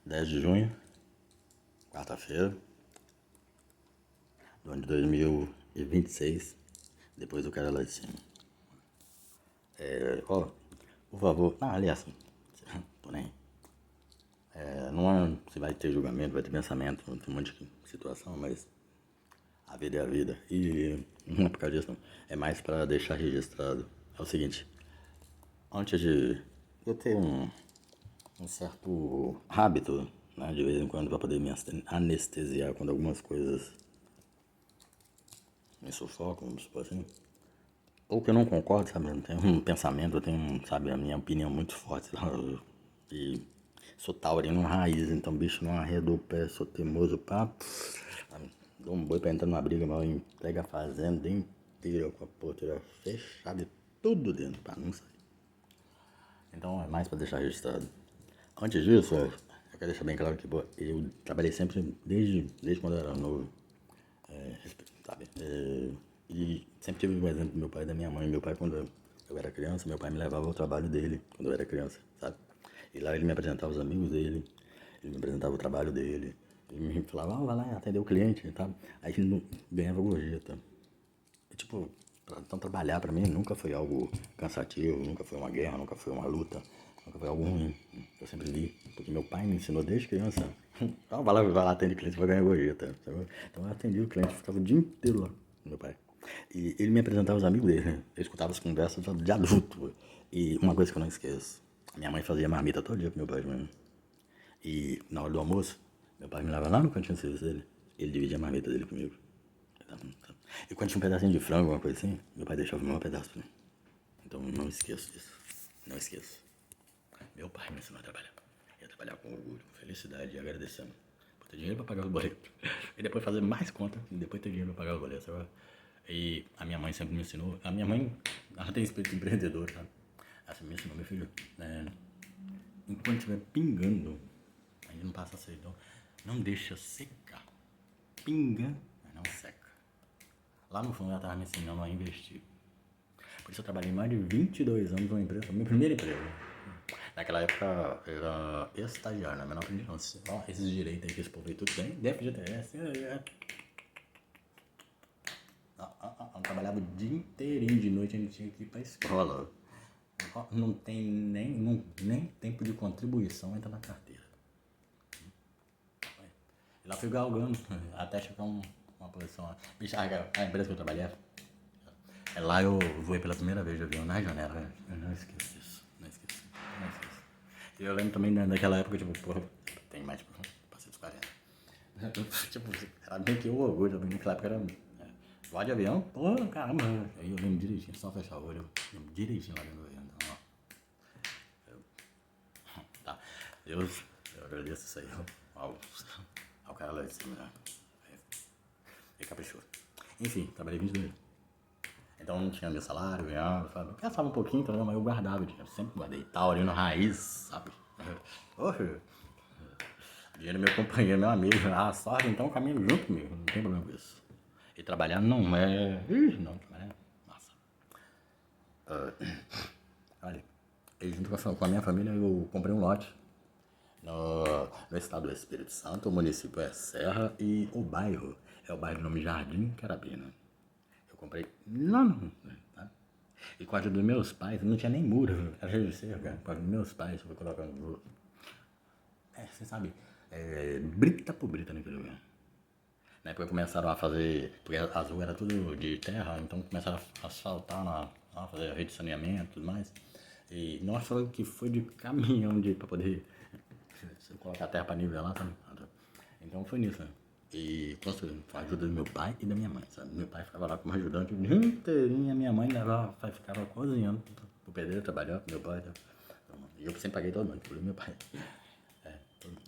10 de junho, quarta-feira, do ano de 2026, depois do cara lá de cima. Por favor, aliás, tô nem. Não é se vai ter julgamento, vai ter pensamento, tem um monte de situação, mas a vida é a vida. E não é por causa disso, não. É mais pra deixar registrado. É o seguinte, antes de eu ter um certo hábito, né, de vez em quando, pra poder me anestesiar quando algumas coisas me sufocam, vamos supor assim. Ou que eu não concordo, sabe? Eu tenho um pensamento, eu tenho, sabe, a minha opinião muito forte. E sou taurino raiz, então bicho não arredo o pé, sou teimoso, pá. Dou um boi pra entrar numa briga, mas eu pego a fazenda inteira com a porteira fechada e tudo dentro, pra não sair. Então é mais pra deixar registrado. Antes disso, eu quero deixar bem claro que eu trabalhei sempre, desde quando eu era novo, sabe? E sempre tive o exemplo do meu pai e da minha mãe. Meu pai, quando eu era criança, meu pai me levava ao trabalho dele, quando eu era criança, sabe? E lá ele me apresentava os amigos dele, ele me apresentava o trabalho dele, ele me falava, vai lá atender o cliente, tá? Aí ele não ganhava gorjeta. E, tipo, então trabalhar pra mim nunca foi algo cansativo, nunca foi uma guerra, nunca foi uma luta, nunca foi algo ruim. Eu sempre vi, porque meu pai me ensinou desde criança. Vai lá, atende o cliente, vai ganhar gorjeta. Então eu atendi o cliente, ficava o dia inteiro lá, meu pai. E ele me apresentava os amigos dele, né? Eu escutava as conversas de adulto. E uma coisa que eu não esqueço, minha mãe fazia marmita todo dia pro meu pai mesmo. E na hora do almoço, meu pai me levava lá no cantinho de serviço dele, ele dividia a marmita dele comigo. E quando tinha um pedacinho de frango, alguma coisa assim, meu pai deixava o meu pedaço pra mim. Então não esqueço disso. Não esqueço. Meu pai me ensinou a trabalhar. Ia trabalhar com orgulho, com felicidade e agradecendo. Por ter dinheiro pra pagar os boletos. E depois fazer mais conta e depois ter dinheiro pra pagar os boletos. Sabe? E a minha mãe sempre me ensinou. A minha mãe, ela tem espírito empreendedor, sabe? Ela sempre me ensinou, meu filho, enquanto estiver pingando, ainda não passa a ser, então não deixa secar. Pinga, mas não seca. Lá no fundo ela estava me ensinando a investir. Por isso eu trabalhei mais de 22 anos numa empresa, meu primeiro emprego. Naquela época eu era estagiário, mas não aprendi não. Ó, esses direitos aí que esse povo aí tudo tem, FGTS. Eu trabalhava o dia inteirinho, de noite a gente tinha que ir pra escola. Não tem nem tempo de contribuição, entra na carteira. E lá fui galgando, até chegar uma posição. Bicho, a empresa que eu trabalhei, lá eu voei pela primeira vez de avião na janela, velho. Eu não esqueço disso, não esqueço. E eu lembro também daquela época, tipo, porra, tem mais, tipo, passei dos 40. Tipo, era meio que o orgulho também, naquela época era voar de avião, porra, caramba. Aí eu lembro direitinho, só fechar o olho, eu lembro direitinho lá dentro do avião. Então, tá, eu agradeço isso aí ao cara lá de cima, né? E caprichou. Enfim, trabalhei 22 anos. Então não tinha meu salário, ganhava, sabe? Eu gastava um pouquinho também, mas eu guardava o dinheiro. Sempre guardei. Taurino raiz, sabe? Oxe, dinheiro meu companheiro, meu amigo. Ah, sorte, então caminho junto comigo. Não tem problema com isso. E trabalhar não é. Não, trabalhar é massa. Olha, e junto com a minha família eu comprei um lote no estado do Espírito Santo. O município é Serra e o bairro é o bairro nome Jardim Carabina. Eu comprei lá no. Tá? E com a ajuda dos meus pais, não tinha nem muro, era cheio de cerca. Com a ajuda dos meus pais, eu fui colocando muro. Você sabe, brita por brita naquele lugar. Na época começaram a fazer, porque as ruas era tudo de terra, então começaram a asfaltar, a fazer rede de saneamento e tudo mais. E nossa, que foi de caminhão pra poder colocar a terra pra nivelar, sabe? Então foi nisso, né? E construindo com a ajuda do meu pai e da minha mãe, sabe? Meu pai ficava lá como ajudante o dia inteirinho, a minha mãe ficava cozinhando pro pedreiro trabalhar, pro meu pai. Tá? E eu sempre paguei todo mundo, inclusive meu pai. Todo mundo.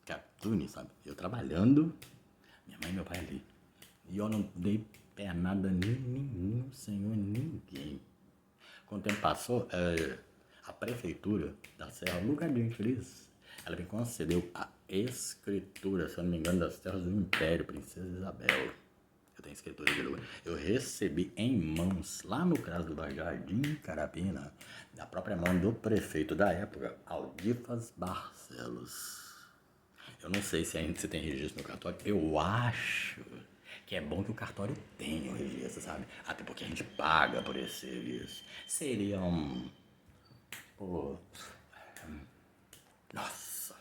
Cara, tudo nisso, sabe? Eu trabalhando, minha mãe e meu pai ali. E eu não dei pernada nenhum, senhor, ninguém. Quando o tempo passou, a prefeitura da Serra, lugar de infeliz, ela me concedeu a escritura, se eu não me engano, das terras do Império, Princesa Isabel. Eu tenho escritura de lugar. Eu recebi em mãos, lá no CRAS do Jardim Carapina, da própria mão do prefeito da época, Aldifas Barcelos. Eu não sei se ainda você tem registro no cartório. Eu acho que é bom que o cartório tenha o registro, sabe? Até porque a gente paga por esse serviço. Seria um... Pô... Nossa...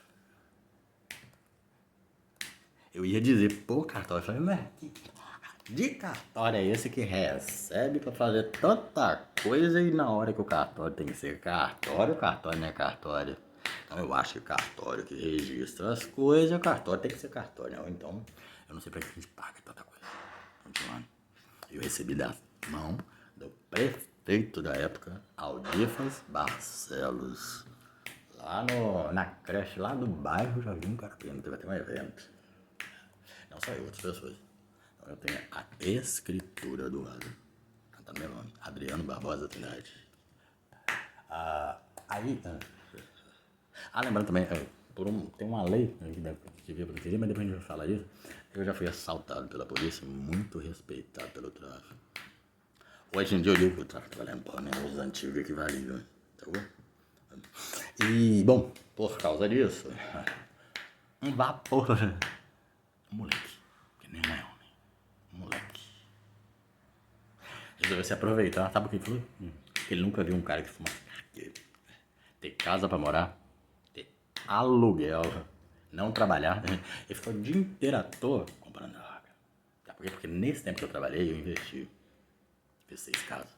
Eu ia dizer, pô, cartório. Eu falei, mas de cartório é esse que recebe pra fazer tanta coisa e na hora que o cartório tem que ser cartório, o cartório não é cartório. Então eu acho que o cartório que registra as coisas, o cartório tem que ser cartório. Né? Então, eu não sei pra que a gente paga tanta coisa. Continuando. Eu recebi da mão do prefeito da época, Aldifas Barcelos. Lá na creche, lá do bairro Jardim Carpino, teve até um evento. Não só eu, outras pessoas. Então eu tenho a escritura do lado. Tá no meu nome. Adriano Barbosa Trindade. Aí. Lembrando também, tem uma lei que devia proteger, mas depois a gente vai falar disso. Eu já fui assaltado pela polícia, muito respeitado pelo tráfico. Hoje em dia eu digo que o tráfico tá valendo pau, né? Os antigos equivaliam, tá bom? E, bom, por causa disso, um vapor. Um moleque, que nem é homem. Um moleque. Resolveu se aproveitar, sabe o que ele falou? Que ele nunca viu um cara que fuma. Ter casa pra morar, ter aluguel, não trabalhar. Ele ficou o dia inteiro à toa comprando droga. Sabe por quê? Porque nesse tempo que eu trabalhei, eu investi. Fiz 6 casas.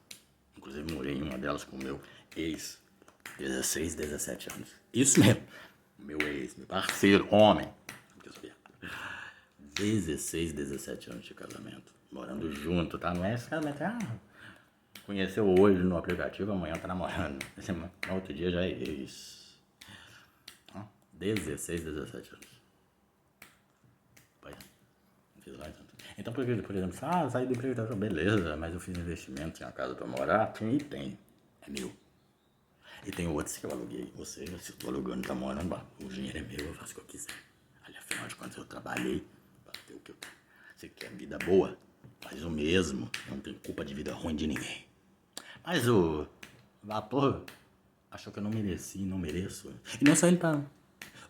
Inclusive morei em uma delas com o meu ex, 16, 17 anos. Isso mesmo. Meu ex, meu parceiro, homem. Porque eu sou viado. 16, 17 anos de casamento. Morando junto, tá? Não é esse casamento. Conheceu hoje no aplicativo, amanhã tá namorando. No outro dia já é ex. 16, 17 anos. Pois é. Não fiz lá tanto. Então, por exemplo, saí do emprego, tá, beleza, mas eu fiz investimento, tinha uma casa pra morar, e tem. É meu. E tem outros que eu aluguei. Ou seja, se eu tô alugando, tá morando, o dinheiro é meu, eu faço o que eu quiser. Ali, afinal de contas, eu trabalhei pra ter o que eu quero. Você quer vida boa? Faz o mesmo. Não tem culpa de vida ruim de ninguém. Mas o vapor achou que eu não mereci, não mereço. E não só ele tá.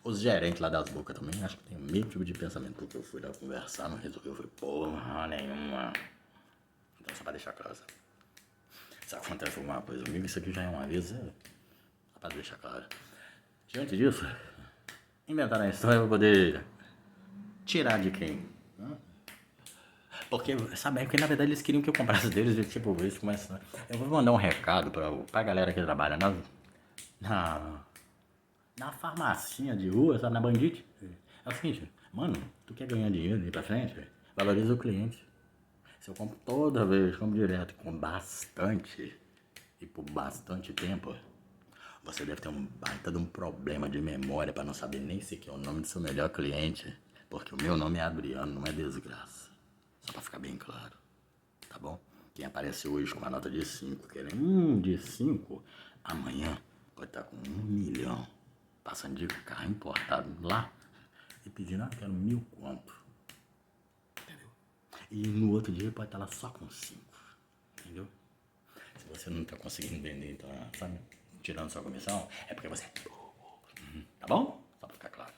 Os gerentes lá das bocas também, acho que tem o mesmo tipo de pensamento. Porque eu fui lá conversar, não resolveu, foi porra nenhuma. Então, só pra deixar claro, sabe? Se acontece alguma coisa comigo, isso aqui já é um aviso, só pra deixar claro. Diante disso, inventaram a história pra poder tirar de quem? Porque, sabe, porque na verdade eles queriam que eu comprasse deles e tipo, eles começam. Eu vou mandar um recado pra galera que trabalha na, na farmacinha de rua, sabe, na Bandite. É o seguinte, mano, tu quer ganhar dinheiro e ir pra frente? Valoriza o cliente. Se eu compro toda vez, compro direto, com bastante, e por bastante tempo, você deve ter um baita de um problema de memória pra não saber nem sequer o nome do seu melhor cliente. Porque o meu nome é Adriano, não é desgraça. Só pra ficar bem claro, tá bom? Quem aparece hoje com uma nota de 5, querendo de 5, amanhã pode estar com 1 milhão, passando de carro importado lá e pedindo, quero 1.000 conto. Entendeu? E no outro dia pode estar lá só com 5, entendeu? Se você não tá conseguindo vender, então, sabe, tirando sua comissão, é porque você é burro, tá bom? Só pra ficar claro.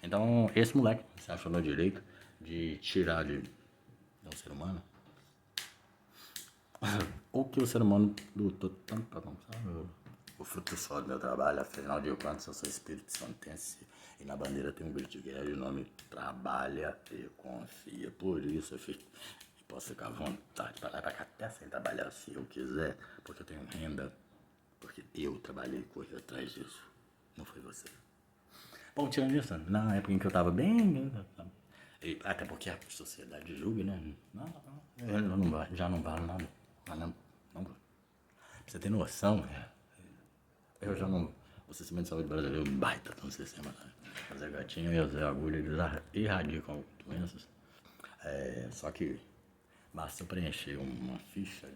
Então, esse moleque se achou no direito de tirar de um ser humano o que o ser humano lutou tanto pra conquistar. O fruto só do meu trabalho, afinal de contas, eu sou espírito santense e na bandeira tem um grito de guerra e o nome trabalha e confia. Por isso, filho, eu posso ficar à vontade pra lá e pra cá até sem trabalhar se eu quiser, porque eu tenho renda, porque eu trabalhei e corri atrás disso, não foi você. Bom, tirando isso, na época em que eu tava bem, até porque a sociedade julga, né? Já não vale nada. Não, pra você ter noção, eu já não. O sistema de saúde brasileiro baita no sistema, né? O Zé Gatinho e o Zé Agulha, eles erradicam doenças. Só que basta eu preencher uma ficha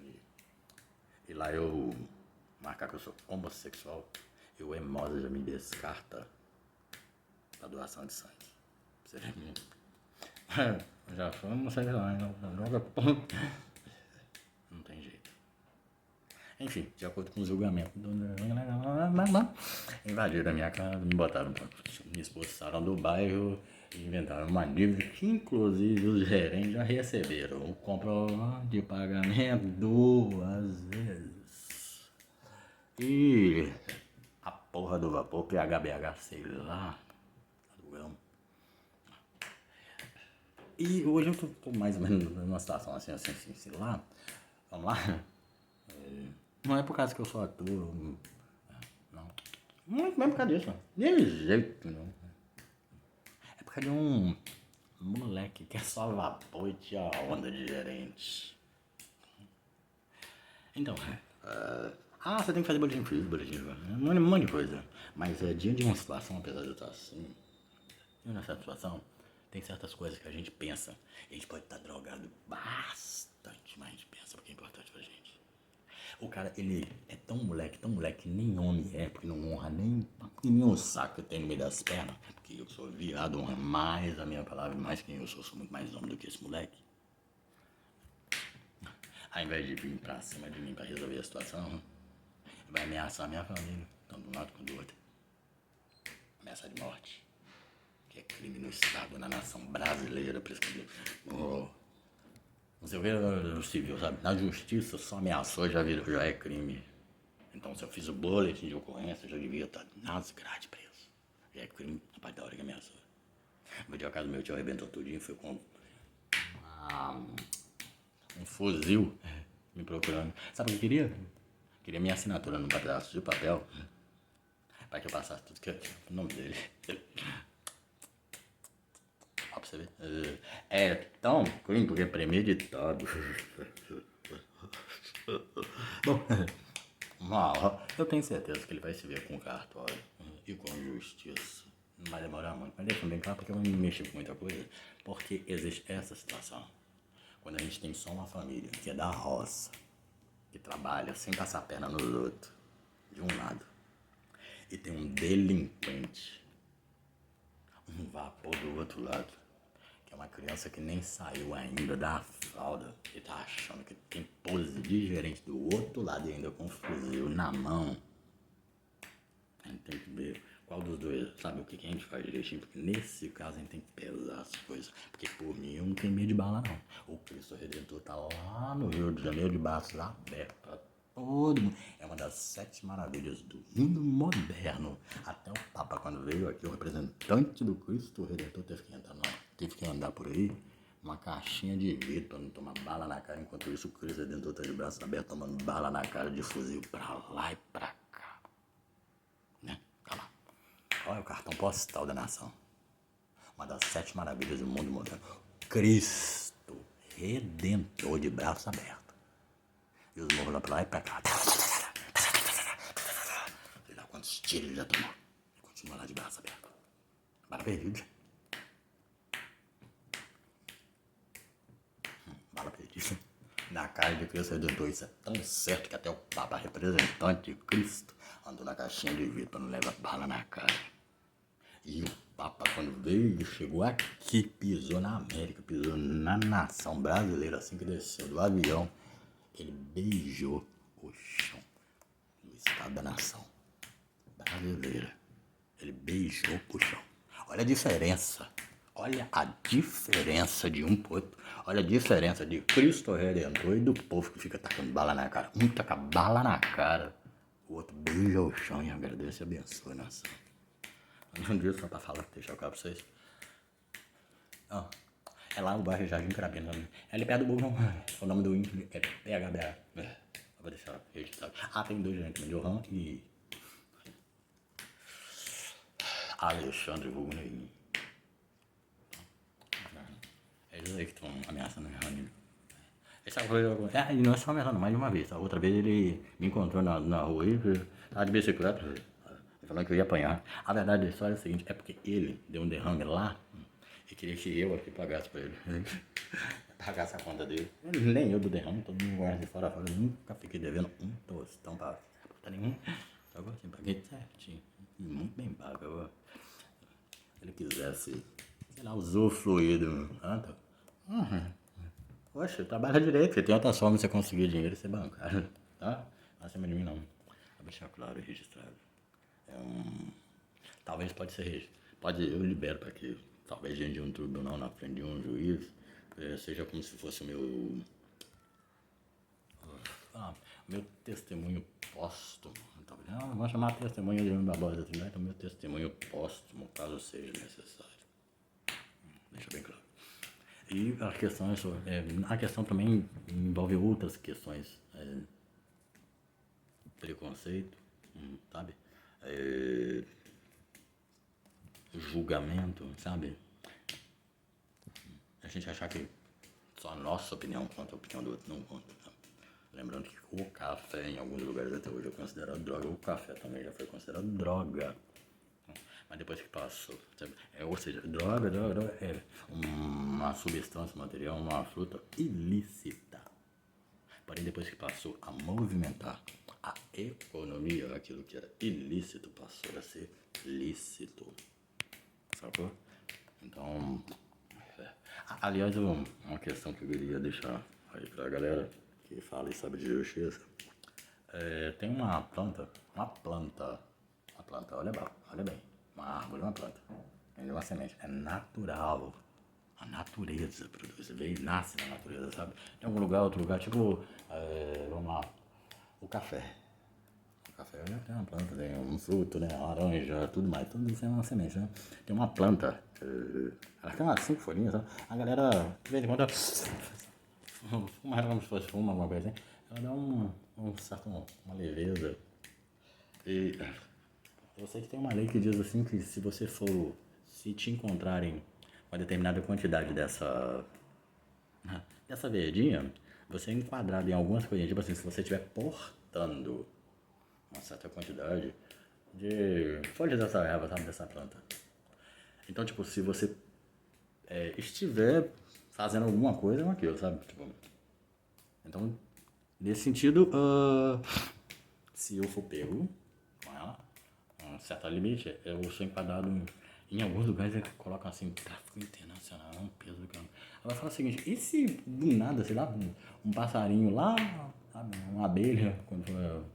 e lá eu marcar que eu sou homossexual e o Hemosa já me descarta pra doação de sangue. Você vê mesmo? Já foi homossexual, não tem jeito. Enfim, de acordo com o julgamento invadiram a minha casa, me botaram me expulsaram do bairro e inventaram uma dívida que inclusive os gerentes já receberam o comprovante de pagamento 2 vezes. E a porra do vapor PHBH, sei lá, alugamos. E hoje eu tô mais ou menos numa situação assim, sei lá, vamos lá. Não é por causa que eu sou ator, não. Não é por causa disso, não. De jeito, não. É por causa de um moleque que é só vapor e tinha onda de gerente. Então, você tem que fazer boletim físico, um monte de coisa. Mas diante de uma situação, apesar de eu estar assim, nessa situação, tem certas coisas que a gente pensa. A gente pode estar drogado bastante, mas a gente pensa porque é importante pra gente. O cara, ele é tão moleque que nem homem é, porque não honra nem o saco que tem no meio das pernas. Porque eu sou viado, honra mais a minha palavra, mais quem eu sou muito mais homem do que esse moleque. Ao invés de vir pra cima de mim pra resolver a situação, vai ameaçar a minha família, tanto de um lado quanto do outro. Ameaça de morte, que é crime no Estado, na nação brasileira, prescrever. Não sei o que no civil, sabe? Na justiça só ameaçou, já é crime. Então se eu fiz o boletim de ocorrência, eu já devia estar nas grades preso. Já é crime a partir da hora que ameaçou. No dia caso meu tio arrebentou tudinho, foi com um fuzil me procurando. Sabe o que eu queria? Queria minha assinatura num pedaço de papel para que eu passasse tudo que eu tinha o nome dele. Ó, pra você ver. É tão crime porque é premeditado. Bom, eu tenho certeza que ele vai se ver com o cartório e com justiça. Não vai demorar muito, mas deixa bem claro porque eu não me mexi com muita coisa. Porque existe essa situação. Quando a gente tem só uma família que é da roça, que trabalha sem passar a perna nos outros, de um lado, e tem um delinquente, um vapor do outro lado, que é uma criança que nem saiu ainda da fralda e tá achando que tem pose de gerente do outro lado e ainda com um fuzil na mão. A gente tem que ver qual dos dois, sabe o que a gente faz direitinho, porque nesse caso a gente tem que pesar as coisas, porque por mim eu não tenho medo de bala não. O Cristo Redentor tá lá no Rio de Janeiro de braços abertos pra todo mundo. É uma das 7 maravilhas do mundo moderno. Até o Papa, quando veio aqui, o representante do Cristo Redentor teve que andar por aí uma caixinha de vidro pra não tomar bala na cara. Enquanto isso, o Cristo Redentor tá de braços abertos tomando bala na cara de fuzil pra lá e pra cá. Né? Tá lá. Olha o cartão postal da nação. Uma das 7 maravilhas do mundo moderno. Cristo Redentor de braços abertos. E os morros lá pra lá e pra cá. Sei lá quantos tiros ele já tomou. E continua lá de braços abertos. Bala perdida. Bala perdida. Na cara de Cristo Redentor. Isso é tão certo que até o Papa representante de Cristo andou na caixinha de vidro pra não levar bala na cara. E o Papa, quando veio, ele chegou aqui, pisou na América, pisou na nação brasileira, assim que desceu do avião, ele beijou o chão do Estado da nação brasileira. Ele beijou o chão. Olha a diferença. Olha a diferença de um pro outro. Olha a diferença de Cristo Redentor e do povo que fica tacando bala na cara. Um taca bala na cara, o outro beija o chão e agradece e abençoa a nação. Um dia só pra falar, deixar o cara pra vocês. É lá o bairro Jardim Carapina. É ali perto do burro, não. O nome do índio é PHBA. Vou deixar registrado. Tem 2 gente também, Johan e Alexandre Rubinei. É eles aí que estão ameaçando minha família. Essa coisa. E não é só ameaçando mais de uma vez. A outra vez ele me encontrou na rua aí, tava de bicicleta, falando que eu ia apanhar. A verdade da história é a seguinte, é porque ele deu um derrame lá e queria que eu aqui pagasse pra ele. Pagasse a conta dele. Nem eu do derrame, todo mundo guarda de fora a fora. Eu nunca fiquei devendo um tostão pra puta nenhum. Agora assim, paguei certinho. Muito bem pago. Se ele quisesse, sei lá, usufruir do. Poxa, trabalha direito, porque tem outras formas de você conseguir dinheiro e ser bancário, tá? acima de mim não. Vou deixar claro e registrado. É um... Talvez pode ser. Pode, eu libero para que talvez diante de um tribunal na frente de um juiz seja como se fosse o meu. Meu testemunho póstumo. Não vou chamar testemunho de Barbosa, então meu testemunho póstumo, caso seja necessário. Deixa bem claro. E a questão, a questão também envolve outras questões. Preconceito, sabe? Julgamento, sabe? A gente achar que só a nossa opinião conta, a opinião do outro não conta. Tá? Lembrando que o café, em alguns lugares até hoje, é considerado droga. O café também já foi considerado droga. Mas depois que passou, ou seja, droga é uma substância, um material, uma fruta ilícita. Porém, depois que passou a movimentar a economia, aquilo que era ilícito passou a ser lícito. Sacou? Então, aliás, uma questão que eu queria deixar aí pra galera que fala e sabe de justiça. Tem uma planta, olha bem, uma árvore, uma planta, é uma semente, é natural. A natureza produz, veio, nasce na natureza, sabe? Tem algum lugar, outro lugar, tipo, vamos lá, o café. O café já tem uma planta, tem um fruto, né? Laranja, tudo mais, tudo isso é uma semente, né? Tem uma planta, ela tem umas 5 folhinhas, sabe? A galera, de vez em quando, fuma ela como se fosse fuma, alguma coisa assim. Ela dá uma leveza. E eu sei que tem uma lei que diz assim que se te encontrarem uma determinada quantidade dessa verdinha, você é enquadrado em algumas coisas, tipo assim, se você estiver portando uma certa quantidade de folhas dessa erva, sabe, dessa planta. Então, tipo, se você estiver fazendo alguma coisa com aquilo, sabe? Tipo, então, nesse sentido, se eu for pego com ela, um certo limite, eu sou enquadrado em alguns lugares que colocam assim, tráfico internacional, um peso do caramba. Ela fala o seguinte, e se do nada, sei lá, um passarinho lá, sabe, uma abelha, quando for,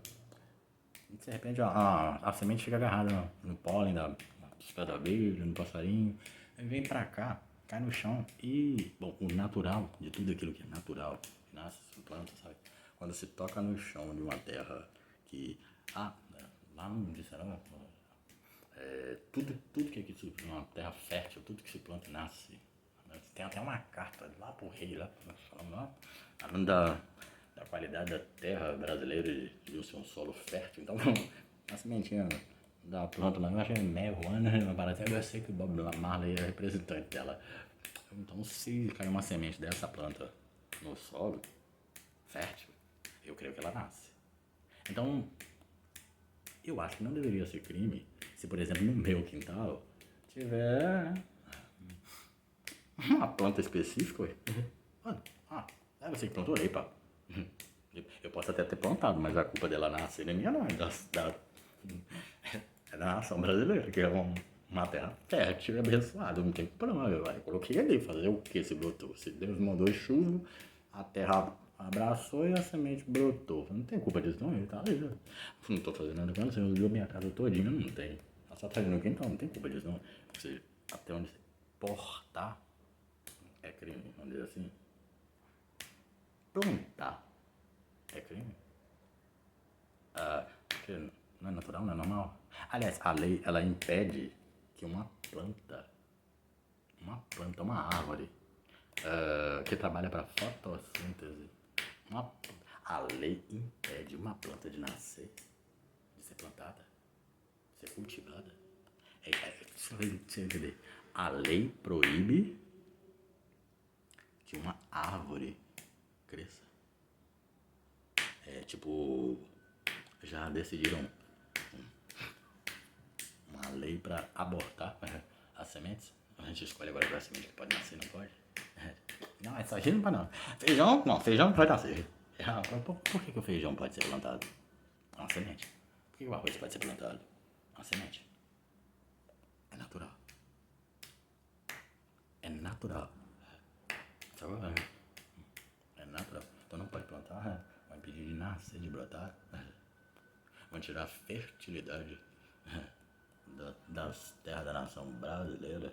de repente a semente fica agarrada no pólen dos pés da abelha, no passarinho, aí vem pra cá, cai no chão e, bom, o natural de tudo aquilo que é natural, que nasce, planta, sabe? Quando se toca no chão de uma terra que, lá não disseram, tudo que aqui se uma terra fértil, tudo que se planta nasce. Tem até uma carta lá pro rei, falando da qualidade da terra brasileira de ser um solo fértil. Então, a sementinha da planta lá, eu achei meio ruana, uma parada. Eu sei que o Bob Marley é representante dela. Então, se cair uma semente dessa planta no solo fértil, eu creio que ela nasce. Então, eu acho que não deveria ser crime se, por exemplo, no meu quintal tiver uma planta específica. Mano, é você que plantou aí, pá. Eu posso até ter plantado, mas a culpa dela nascer não é minha, não. É da nação brasileira, que é uma terra fértil e abençoada. Não tem problema. Eu coloquei ali, fazer o que se brotou? Se Deus mandou chuva, a terra abraçou e a semente brotou. Não tem culpa disso, não. Ele tá ali. Não tô fazendo nada com ela, você usou minha casa todinha, não tem. Ela só tá ali no quintal, não tem culpa disso, não. Ou seja, até onde você portar é crime, vamos dizer assim. Plantar é crime. Porque não é natural, não é normal. Aliás, a lei, ela impede que uma uma árvore, que trabalha para fotossíntese, a lei impede uma planta de nascer, de ser plantada, de ser cultivada. Deixa eu entender. A lei proíbe que uma árvore cresça. Tipo, já decidiram uma lei para abortar as sementes. A gente escolhe agora qual é a semente que pode nascer, não pode. Não, é só gente não pode não. Feijão não pode nascer. Por que o feijão pode ser plantado? É uma semente. Por que o arroz pode ser plantado? É uma semente. É natural. É natural. É natural. Então não pode plantar, vai impedir de nascer, de brotar. Vão tirar a fertilidade das terras da nação brasileira.